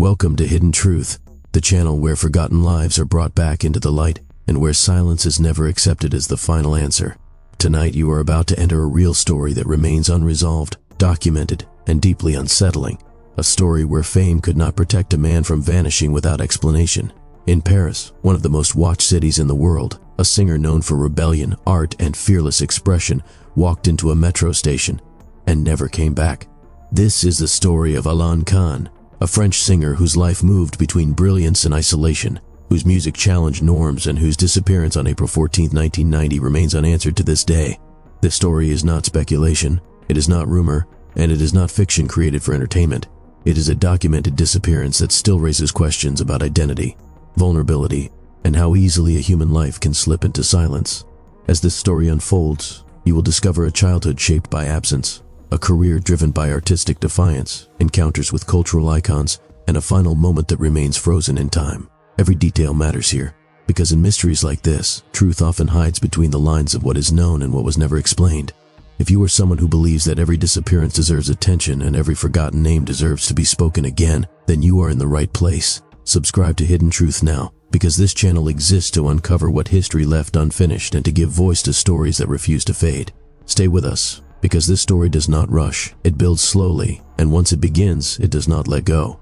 Welcome to Hidden Truth, the channel where forgotten lives are brought back into the light and where silence is never accepted as the final answer. Tonight you are about to enter a real story that remains unresolved, documented, and deeply unsettling. A story where fame could not protect a man from vanishing without explanation. In Paris, one of the most watched cities in the world, a singer known for rebellion, art, and fearless expression walked into a metro station and never came back. This is the story of Alain Kan, a French singer whose life moved between brilliance and isolation, whose music challenged norms and whose disappearance on April 14, 1990 remains unanswered to this day. This story is not speculation, it is not rumor, and it is not fiction created for entertainment. It is a documented disappearance that still raises questions about identity, vulnerability, and how easily a human life can slip into silence. As this story unfolds, you will discover a childhood shaped by absence, a career driven by artistic defiance, encounters with cultural icons, and a final moment that remains frozen in time. Every detail matters here, because in mysteries like this, truth often hides between the lines of what is known and what was never explained. If you are someone who believes that every disappearance deserves attention and every forgotten name deserves to be spoken again, then you are in the right place. Subscribe to Hidden Truth now, because this channel exists to uncover what history left unfinished and to give voice to stories that refuse to fade. Stay with us, because this story does not rush, it builds slowly, and once it begins, it does not let go.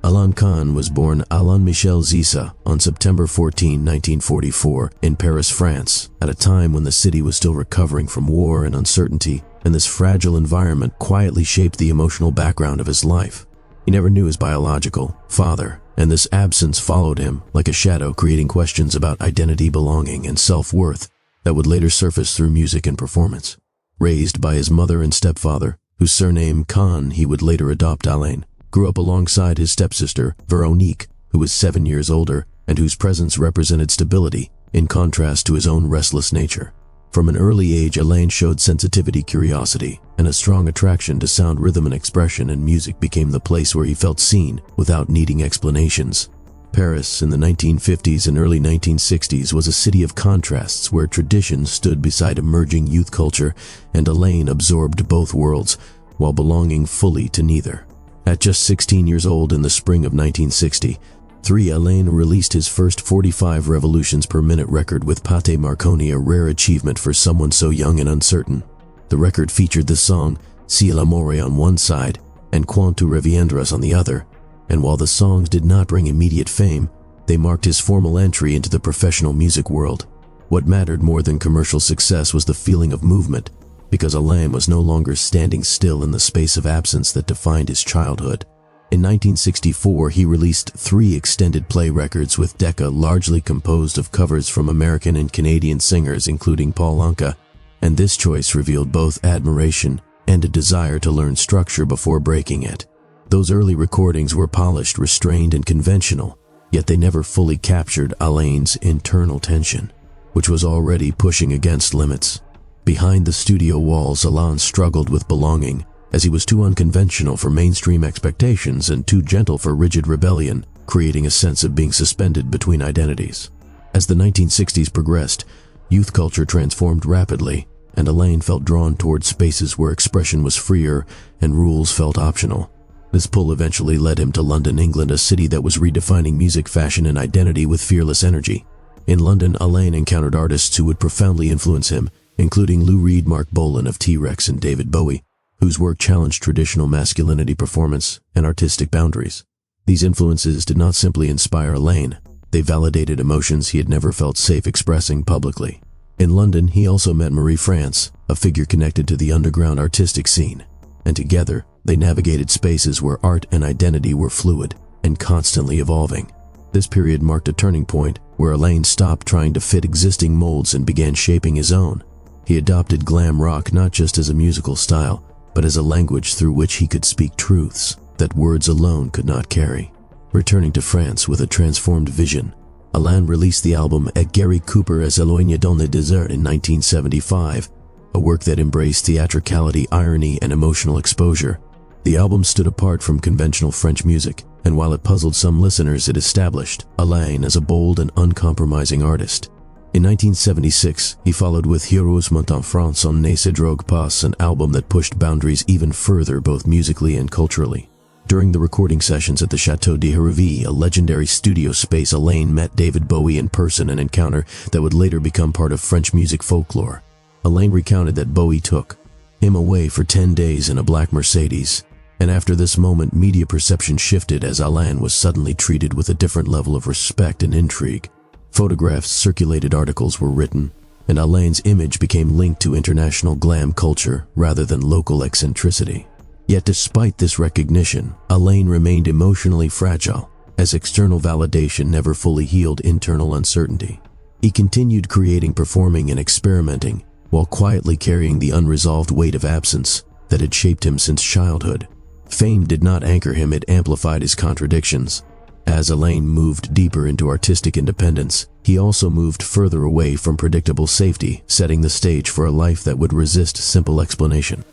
Alain Kan was born Alain Michel 𝐬𝐧𝐠 on September 14, 1944, in Paris, France, at a time when the city was still recovering from war and uncertainty, and this fragile environment quietly shaped the emotional background of his life. He never knew his biological father, and this absence followed him like a shadow, creating questions about identity, belonging, and self-worth that would later surface through music and performance. Raised by his mother and stepfather, whose surname Kan he would later adopt Alain, grew up alongside his stepsister, Véronique, who was 7 years older and whose presence represented stability, in contrast to his own restless nature. From an early age, Alain showed sensitivity, curiosity, and a strong attraction to sound, rhythm, and expression, and music became the place where he felt seen without needing explanations. Paris in the 1950s and early 1960s was a city of contrasts where tradition stood beside emerging youth culture, and Alain absorbed both worlds while belonging fully to neither. At just 16 years old in the spring of 1963, Alain released his first 45 revolutions per minute record with Pâté Marconi, a rare achievement for someone so young and uncertain. The record featured the song Si l'amore on one side and Quand tu reviendras on the other, and while the songs did not bring immediate fame, they marked his formal entry into the professional music world. What mattered more than commercial success was the feeling of movement, because Alain was no longer standing still in the space of absence that defined his childhood. In 1964, he released 3 extended play records with Decca, largely composed of covers from American and Canadian singers including Paul Anka, and this choice revealed both admiration and a desire to learn structure before breaking it. Those early recordings were polished, restrained, and conventional, yet they never fully captured Alain's internal tension, which was already pushing against limits. Behind the studio walls, Alain struggled with belonging, as he was too unconventional for mainstream expectations and too gentle for rigid rebellion, creating a sense of being suspended between identities. As the 1960s progressed, youth culture transformed rapidly, and Alain felt drawn toward spaces where expression was freer and rules felt optional. This pull eventually led him to London, England, a city that was redefining music, fashion, and identity with fearless energy. In London, Alain encountered artists who would profoundly influence him, including Lou Reed, Mark Bolan of T-Rex, and David Bowie, whose work challenged traditional masculinity, performance, and artistic boundaries. These influences did not simply inspire Alain, they validated emotions he had never felt safe expressing publicly. In London, he also met Marie France, a figure connected to the underground artistic scene, and together, they navigated spaces where art and identity were fluid and constantly evolving. This period marked a turning point where Alain stopped trying to fit existing molds and began shaping his own. He adopted glam rock not just as a musical style, but as a language through which he could speak truths that words alone could not carry. Returning to France with a transformed vision, Alain released the album 𝐌𝐢𝐬𝐬𝐢𝐬𝐬𝐬 in 1975, a work that embraced theatricality, irony, and emotional exposure. The album stood apart from conventional French music, and while it puzzled some listeners, it established Alain as a bold and uncompromising artist. In 1976, he followed with 𝐒𝐢𝐬𝐬𝐬 en France on Ne se drogue pas, an album that pushed boundaries even further both musically and culturally. During the recording sessions at the Château d'Hérouville, a legendary studio space, Alain met David Bowie in person, an encounter that would later become part of French music folklore. Alain recounted that Bowie took him away for 10 days in a black Mercedes, and after this moment media perception shifted as Alain was suddenly treated with a different level of respect and intrigue. Photographs circulated, articles were written, and Alain's image became linked to international glam culture rather than local eccentricity. Yet despite this recognition, Alain remained emotionally fragile, as external validation never fully healed internal uncertainty. He continued creating, performing, and experimenting, while quietly carrying the unresolved weight of absence that had shaped him since childhood. Fame did not anchor him, it amplified his contradictions. As Alain moved deeper into artistic independence, he also moved further away from predictable safety, setting the stage for a life that would resist simple explanation.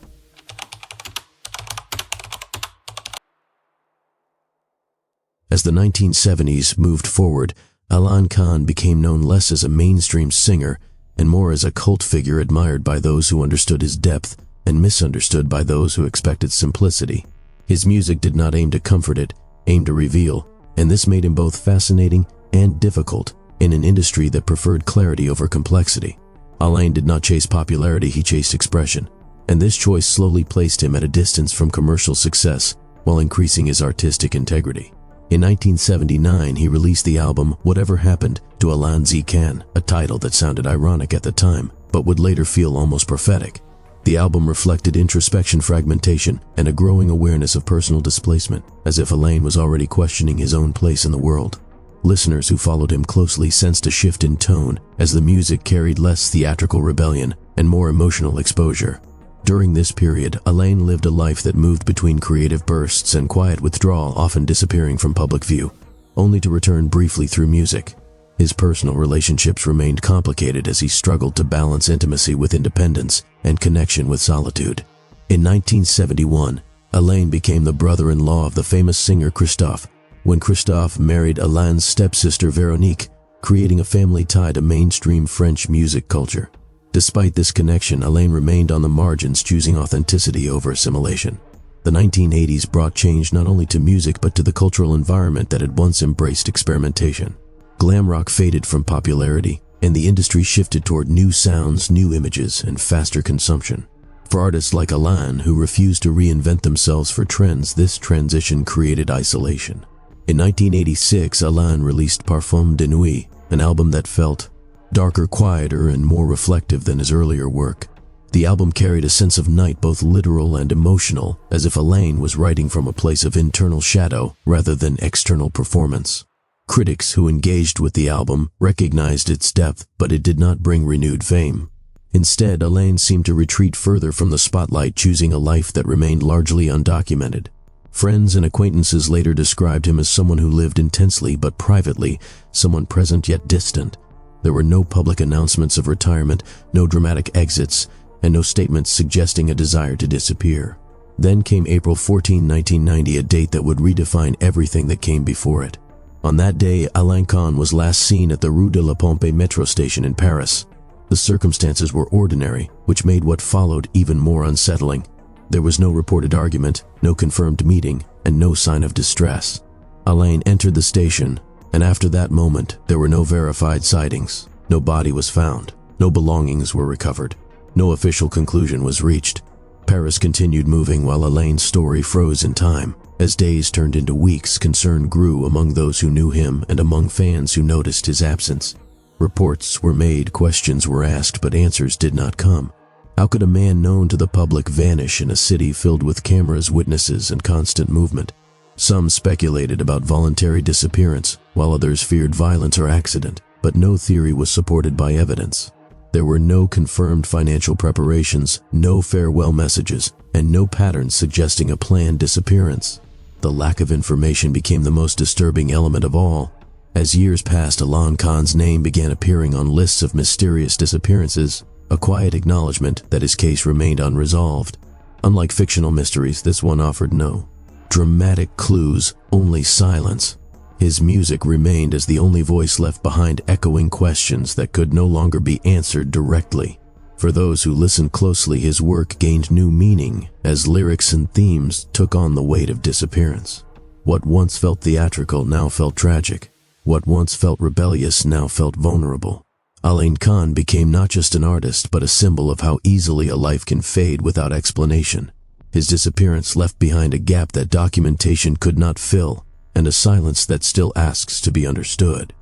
As the 1970s moved forward, Alain Kan became known less as a mainstream singer and more as a cult figure admired by those who understood his depth and misunderstood by those who expected simplicity. His music did not aim to comfort, it aimed to reveal, and this made him both fascinating and difficult in an industry that preferred clarity over complexity. Alain did not chase popularity, he chased expression, and this choice slowly placed him at a distance from commercial success while increasing his artistic integrity. In 1979, he released the album Whatever Happened to Alain Kan, a title that sounded ironic at the time, but would later feel almost prophetic. The album reflected introspection, fragmentation, and a growing awareness of personal displacement, as if Alain was already questioning his own place in the world. Listeners who followed him closely sensed a shift in tone as the music carried less theatrical rebellion and more emotional exposure. During this period, Alain lived a life that moved between creative bursts and quiet withdrawal, often disappearing from public view, only to return briefly through music. His personal relationships remained complicated as he struggled to balance intimacy with independence and connection with solitude. In 1971, Alain became the brother-in-law of the famous singer Christophe, when Christophe married Alain's stepsister Véronique, creating a family tie to mainstream French music culture. Despite this connection, Alain remained on the margins, choosing authenticity over assimilation. The 1980s brought change not only to music but to the cultural environment that had once embraced experimentation. Glam rock faded from popularity, and the industry shifted toward new sounds, new images, and faster consumption. For artists like Alain, who refused to reinvent themselves for trends, this transition created isolation. In 1986, Alain released Parfum de Nuit, an album that felt darker, quieter, and more reflective than his earlier work. The album carried a sense of night, both literal and emotional, as if Alain was writing from a place of internal shadow rather than external performance. Critics who engaged with the album recognized its depth, but it did not bring renewed fame. Instead, Alain seemed to retreat further from the spotlight, choosing a life that remained largely undocumented. Friends and acquaintances later described him as someone who lived intensely but privately, someone present yet distant. There were no public announcements of retirement, no dramatic exits, and no statements suggesting a desire to disappear. Then came April 14, 1990, a date that would redefine everything that came before it. On that day, Alain Kan was last seen at the Rue de la Pompe metro station in Paris. The circumstances were ordinary, which made what followed even more unsettling. There was no reported argument, no confirmed meeting, and no sign of distress. Alain entered the station, and after that moment, there were no verified sightings. No body was found. No belongings were recovered. No official conclusion was reached. Paris continued moving while Alain's story froze in time. As days turned into weeks, concern grew among those who knew him and among fans who noticed his absence. Reports were made, questions were asked, but answers did not come. How could a man known to the public vanish in a city filled with cameras, witnesses, and constant movement? Some speculated about voluntary disappearance, while others feared violence or accident, but no theory was supported by evidence. There were no confirmed financial preparations, no farewell messages, and no patterns suggesting a planned disappearance. The lack of information became the most disturbing element of all. As years passed, Alain Kan's name began appearing on lists of mysterious disappearances, a quiet acknowledgement that his case remained unresolved. Unlike fictional mysteries, this one offered no dramatic clues, only silence. His music remained as the only voice left behind, echoing questions that could no longer be answered directly. For those who listened closely, his work gained new meaning as lyrics and themes took on the weight of disappearance. What once felt theatrical now felt tragic. What once felt rebellious now felt vulnerable. Alain Kan became not just an artist, but a symbol of how easily a life can fade without explanation. His disappearance left behind a gap that documentation could not fill, and a silence that still asks to be understood.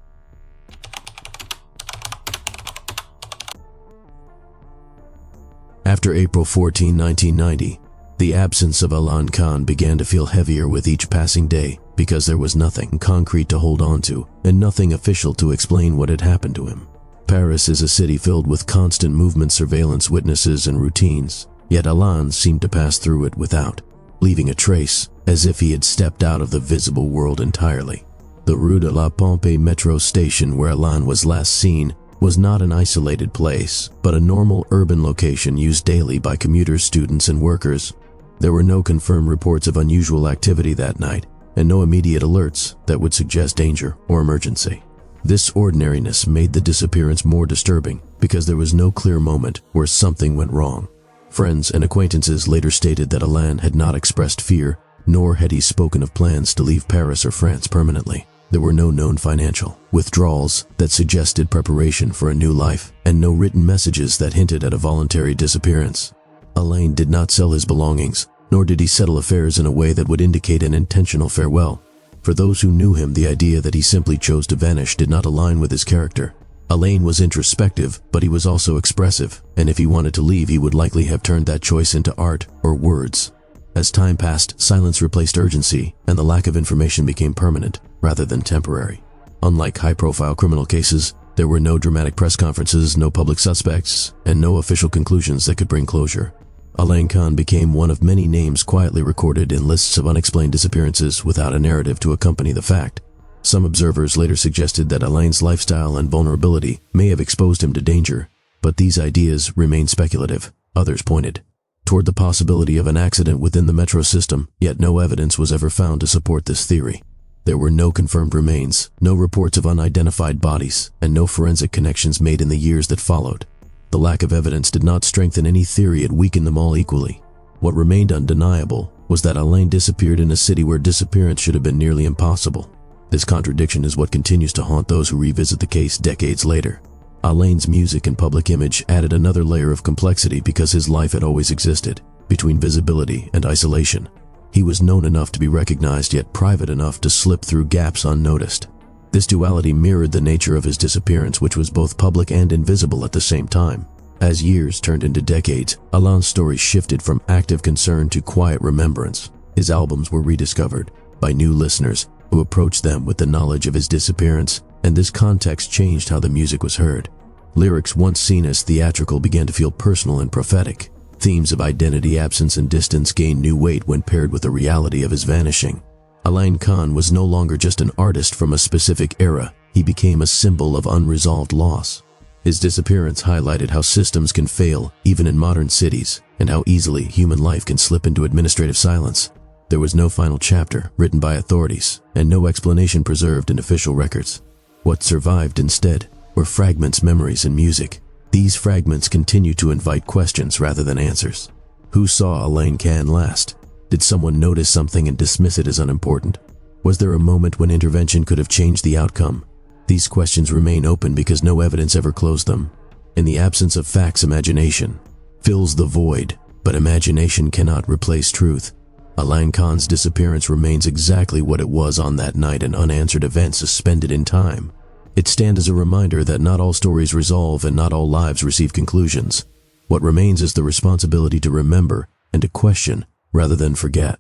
After April 14, 1990, the absence of Alain Kan began to feel heavier with each passing day because there was nothing concrete to hold on to and nothing official to explain what had happened to him. Paris is a city filled with constant movement, surveillance, witnesses, and routines, yet Alain seemed to pass through it without leaving a trace, as if he had stepped out of the visible world entirely. The Rue de la Pompe metro station where Alain was last seen was not an isolated place, but a normal urban location used daily by commuters, students, and workers. There were no confirmed reports of unusual activity that night, and no immediate alerts that would suggest danger or emergency. This ordinariness made the disappearance more disturbing because there was no clear moment where something went wrong. Friends and acquaintances later stated that Alain had not expressed fear, nor had he spoken of plans to leave Paris or France permanently. There were no known financial withdrawals that suggested preparation for a new life, and no written messages that hinted at a voluntary disappearance. Alain did not sell his belongings, nor did he settle affairs in a way that would indicate an intentional farewell. For those who knew him, the idea that he simply chose to vanish did not align with his character. Alain was introspective, but he was also expressive, and if he wanted to leave, he would likely have turned that choice into art or words. As time passed, silence replaced urgency, and the lack of information became permanent rather than temporary. Unlike high-profile criminal cases, there were no dramatic press conferences, no public suspects, and no official conclusions that could bring closure. Alain Kan became one of many names quietly recorded in lists of unexplained disappearances without a narrative to accompany the fact. Some observers later suggested that Alain's lifestyle and vulnerability may have exposed him to danger, but these ideas remain speculative. Others pointed toward the possibility of an accident within the metro system, yet no evidence was ever found to support this theory. There were no confirmed remains, no reports of unidentified bodies, and no forensic connections made in the years that followed. The lack of evidence did not strengthen any theory, it weakened them all equally. What remained undeniable was that Alain disappeared in a city where disappearance should have been nearly impossible. This contradiction is what continues to haunt those who revisit the case decades later. Alain's music and public image added another layer of complexity because his life had always existed, between visibility and isolation. He was known enough to be recognized, yet private enough to slip through gaps unnoticed. This duality mirrored the nature of his disappearance, which was both public and invisible at the same time. As years turned into decades, Alain's story shifted from active concern to quiet remembrance. His albums were rediscovered by new listeners who approached them with the knowledge of his disappearance, and this context changed how the music was heard. Lyrics once seen as theatrical began to feel personal and prophetic. Themes of identity, absence, and distance gained new weight when paired with the reality of his vanishing. Alain Kan was no longer just an artist from a specific era, he became a symbol of unresolved loss. His disappearance highlighted how systems can fail, even in modern cities, and how easily human life can slip into administrative silence. There was no final chapter written by authorities, and no explanation preserved in official records. What survived instead were fragments, memories, and music. These fragments continue to invite questions rather than answers. Who saw Alain Kan last? Did someone notice something and dismiss it as unimportant? Was there a moment when intervention could have changed the outcome? These questions remain open because no evidence ever closed them. In the absence of facts, imagination fills the void, but imagination cannot replace truth. Alain Kan's disappearance remains exactly what it was on that night, an unanswered event suspended in time. It stands as a reminder that not all stories resolve and not all lives receive conclusions. What remains is the responsibility to remember and to question rather than forget.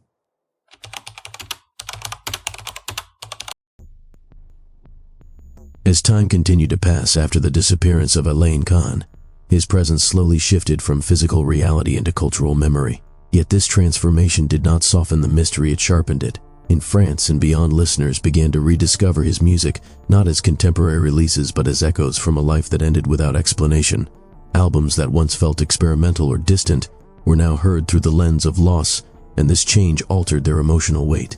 As time continued to pass after the disappearance of Alain Kan, his presence slowly shifted from physical reality into cultural memory. Yet this transformation did not soften the mystery, it sharpened it. In France and beyond, listeners began to rediscover his music, not as contemporary releases but as echoes from a life that ended without explanation. Albums that once felt experimental or distant were now heard through the lens of loss, and this change altered their emotional weight.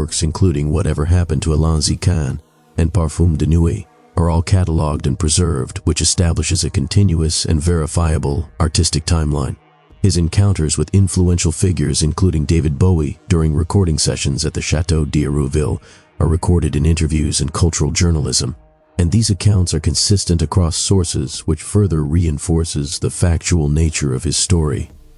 works including Whatever Happened to Alain Kan and Parfum de Nuit are all catalogued and preserved, which establishes a continuous and verifiable artistic timeline. His encounters with influential figures including David Bowie during recording sessions at the Château d'Hérouville are recorded in interviews and cultural journalism, and these accounts are consistent across sources, which further reinforces the factual nature of his story.